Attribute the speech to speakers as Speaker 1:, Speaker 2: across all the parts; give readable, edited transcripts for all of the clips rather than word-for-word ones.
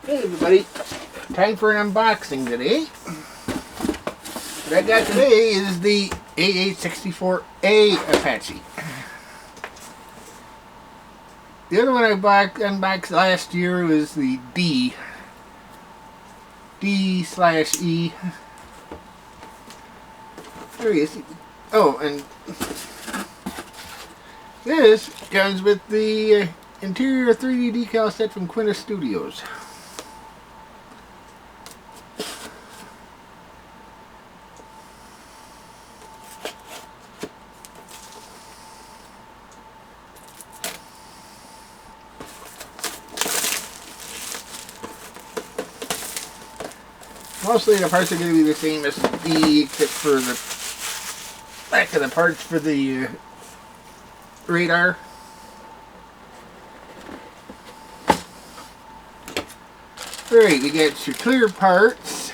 Speaker 1: Hey everybody, time for an unboxing today. What I got today is the AH-64A Apache. The other one I unboxed last year was the D/E. There he is. Oh, and this comes with the interior 3D decal set from Quinta Studios. Mostly the parts are going to be the same as the, except for the back of the parts for the radar. Alright, we got your clear parts,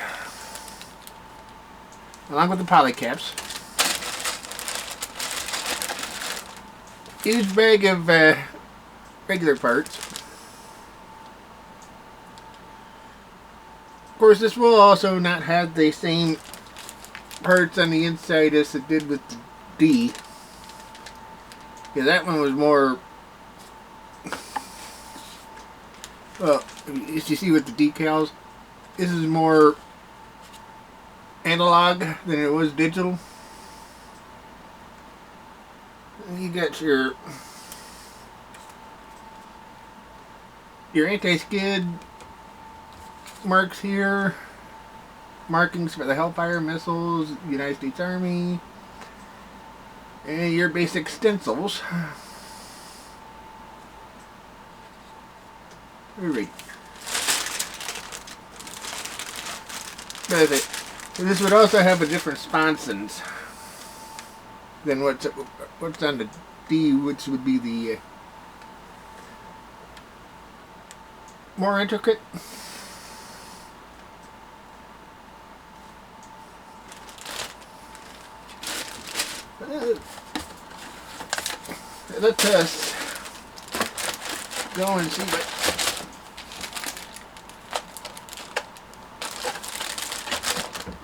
Speaker 1: along with the poly caps. Huge bag of regular parts. Of course, this will also not have the same parts on the inside as it did with the D. Yeah, that one was more, well, as you see with the decals, this is more analog than it was digital. And you got your anti-skid marks here, markings for the Hellfire missiles, United States Army, and your basic stencils. Alright. This would also have a different sponsons than what's on the D, which would be the more intricate. Let us go and see what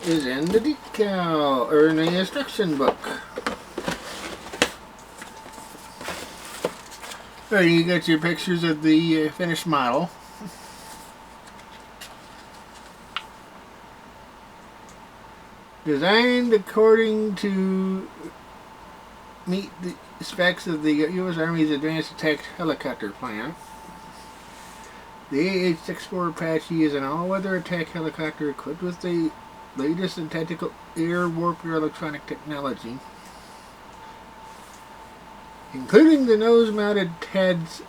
Speaker 1: is in the decal, or in the instruction book. Alright, you got your pictures of the finished model. Designed according to meet the specs of the U.S. Army's Advanced Attack Helicopter Plan. The AH-64 Apache is an all-weather attack helicopter equipped with the latest in tactical air warfare electronic technology, including the nose-mounted TADS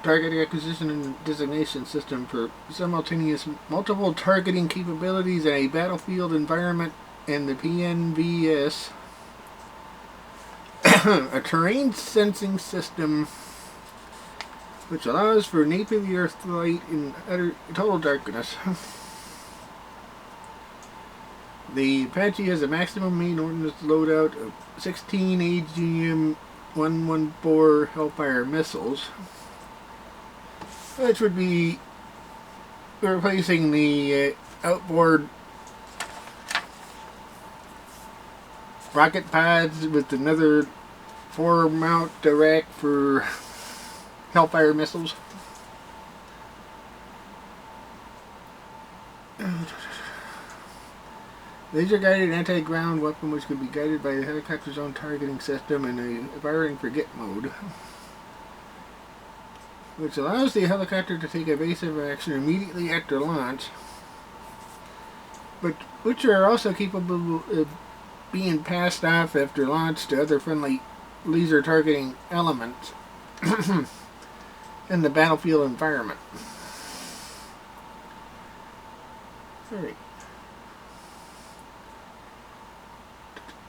Speaker 1: target acquisition and designation system for simultaneous multiple targeting capabilities in a battlefield environment, and the PNVS, a terrain sensing system which allows for native of the earth flight in total darkness. The Apache has a maximum main ordnance loadout of 16 AGM-114 Hellfire missiles, which would be replacing the outboard rocket pods with another 4-mount rack for Hellfire missiles. Laser-guided anti-ground weapon which can be guided by the helicopter's own targeting system in a fire and forget mode, which allows the helicopter to take evasive action immediately after launch, but which are also capable of being passed off after launch to other friendly laser targeting elements in the battlefield environment. Alright.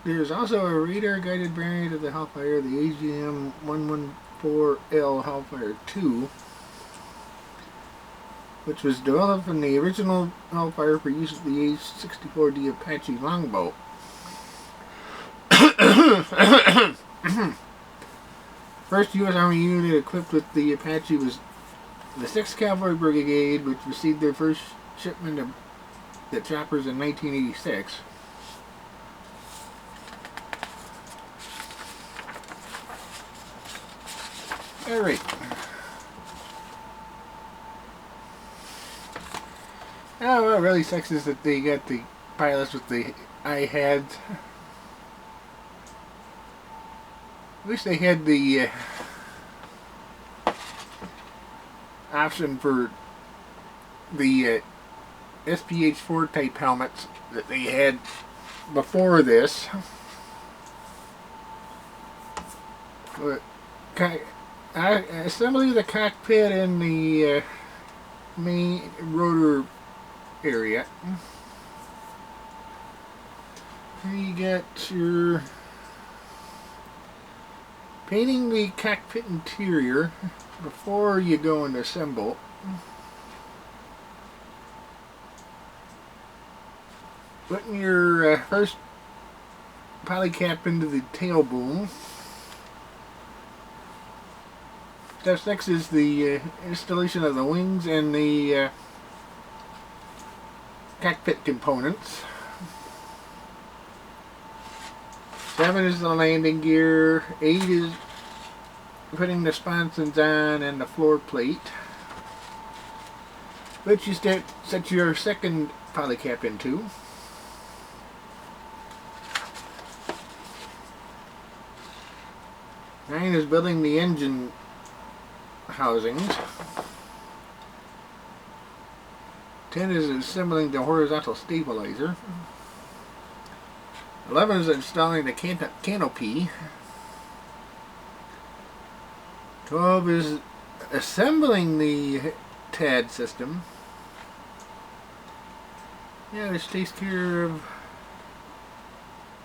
Speaker 1: There's also a radar-guided variant of the Hellfire, the AGM-114L Hellfire 2, which was developed from the original Hellfire for use with the AH-64D Apache longbow. First U.S. Army unit equipped with the Apache was The 6th Cavalry Brigade, which received their first shipment of the choppers in 1986. Alright. Now what really sucks is that they got the pilots with the eye heads. Wish they had the option for the SPH-4 type helmets that they had before this. But assembly of the cockpit and the main rotor area. You get your painting the cockpit interior before you go and assemble. Putting your first polycap into the tail boom. Step 6 is the installation of the wings and the cockpit components. 7 is the landing gear. 8 is putting the sponsons on and the floor plate, which you set your second polycap into. 9 is building the engine housings. 10 is assembling the horizontal stabilizer. 11 is installing the canopy. 12 is assembling the TAD system. Yeah, this takes care of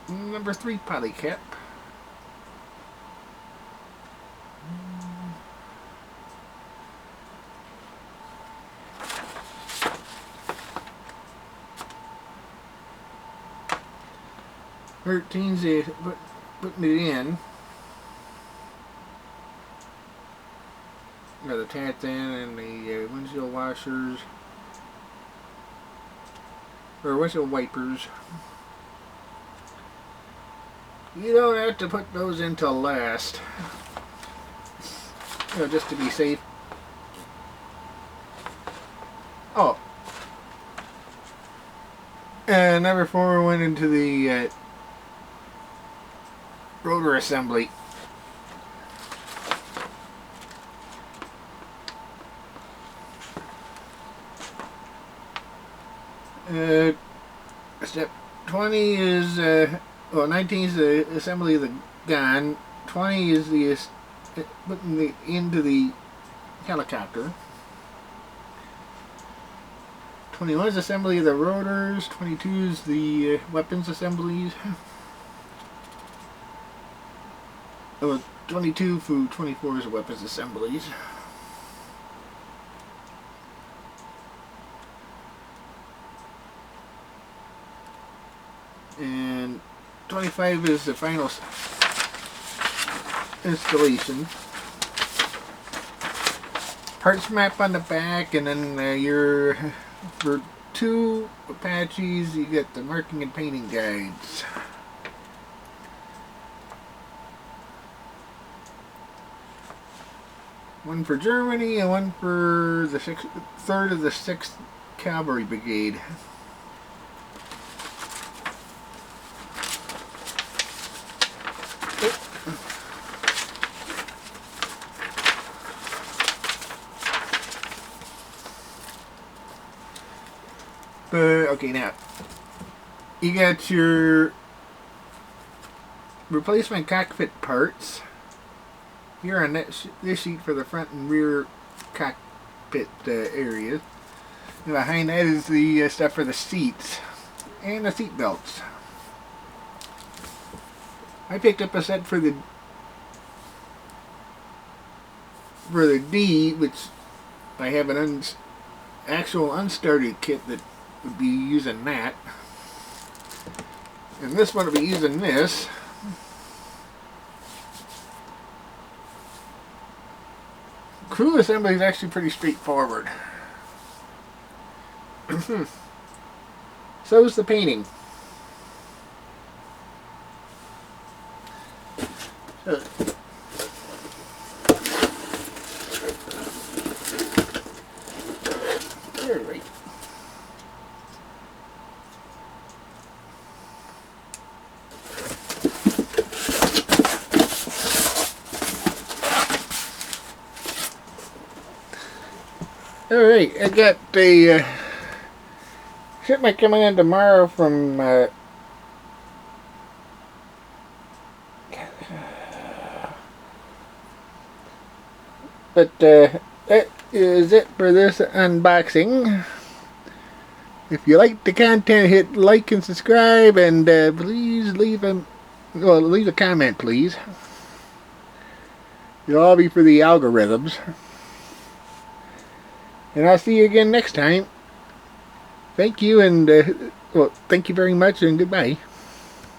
Speaker 1: number 3 polycap. Thirteen's putting it in. Got the tats in and the windshield washers, or windshield wipers. You don't have to put those in till last, just to be safe. Oh, and number 4 went into the rotor assembly. Step 20 is, 19 is the assembly of the gun. 20 is the putting into the helicopter. 21 is assembly of the rotors. 22 is the weapons assemblies. 22 through 24 is weapons assemblies. And 25 is the final installation. Parts map on the back, and then your for 2 Apaches you get the marking and painting guides. One for Germany and one for the 3rd of the 6th Cavalry Brigade. Okay, now you got your replacement cockpit parts here on this sheet for the front and rear cockpit areas. And behind that is the stuff for the seats and the seat belts. I picked up a set for the D, which I have an actual unstarted kit that would be using that, and this one will be using this. crew assembly is actually pretty straightforward. So is the painting. Right. Alright, I got a shipment coming in tomorrow from but that is it for this unboxing. If you like the content, hit like and subscribe, and please leave a comment, please. It'll all be for the algorithms. And I'll see you again next time. Thank you, and well, thank you very much, and goodbye.